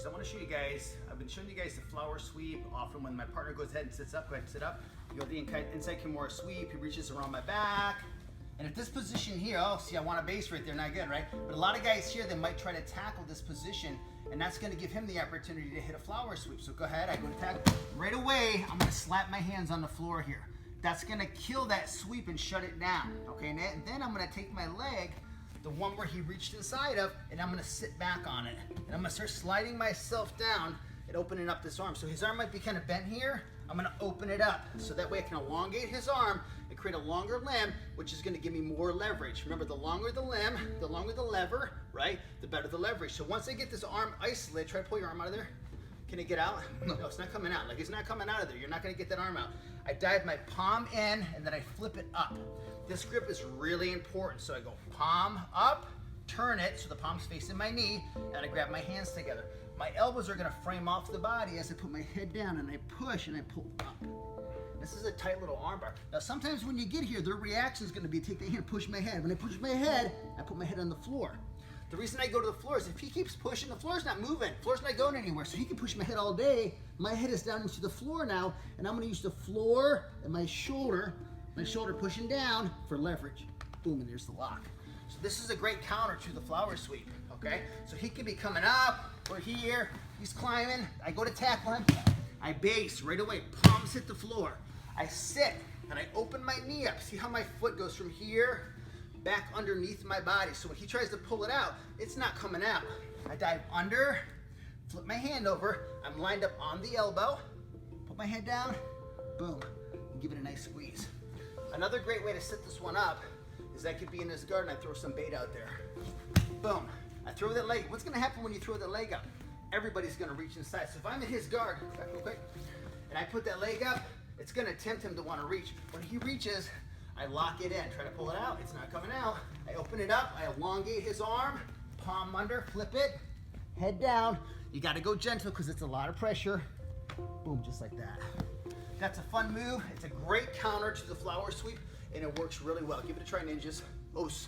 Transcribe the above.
I want to show you guys, I've been showing you guys the flower sweep. Often when my partner goes ahead and sits up, go ahead and sit up. You go the inside Kimura sweep, he reaches around my back. And at this position here, oh, see, I want a base right there, not good, right? But a lot of guys here, they might try to tackle this position, and that's gonna give him the opportunity to hit a flower sweep. So go ahead, I go to tackle. Right away, I'm gonna slap my hands on the floor here. That's gonna kill that sweep and shut it down, okay? And then I'm gonna take my leg, the one where he reached inside of, and I'm gonna sit back on it. And I'm gonna start sliding myself down and opening up this arm. So his arm might be kind of bent here. I'm gonna open it up so that way I can elongate his arm and create a longer limb, which is gonna give me more leverage. Remember, the longer the limb, the longer the lever, right? The better the leverage. So once I get this arm isolated, try to pull your arm out of there. Can it get out? No, it's not coming out. Like, it's not coming out of there. You're not gonna get that arm out. I dive my palm in and then I flip it up. This grip is really important. So I go palm up, turn it so the palm's facing my knee, and I grab my hands together. My elbows are gonna frame off the body as I put my head down and I push and I pull up. This is a tight little arm bar. Now sometimes when you get here, their reaction is gonna be take the hand, push my head. When I push my head, I put my head on the floor. The reason I go to the floor is if he keeps pushing, the floor's not moving. The floor's not going anywhere. So he can push my head all day. My head is down into the floor now, and I'm gonna use the floor and my shoulder pushing down for leverage. Boom, and there's the lock. So this is a great counter to the flower sweep, okay? So he could be coming up, or here, he's climbing. I go to tackle him. I base right away, palms hit the floor. I sit, and I open my knee up. See how my foot goes from here back underneath my body. So when he tries to pull it out, it's not coming out. I dive under, flip my hand over. I'm lined up on the elbow, put my head down, boom, and give it a nice squeeze. Another great way to set this one up is I could be in his guard and I throw some bait out there. Boom, I throw that leg. What's gonna happen when you throw that leg up? Everybody's gonna reach inside. So if I'm in his guard, back real quick, and I put that leg up, it's gonna tempt him to wanna reach. When he reaches, I lock it in, try to pull it out, it's not coming out. I open it up, I elongate his arm, palm under, flip it, head down. You gotta go gentle because it's a lot of pressure. Boom, just like that. That's a fun move. It's a great counter to the flower sweep and it works really well. Give it a try, ninjas. Os.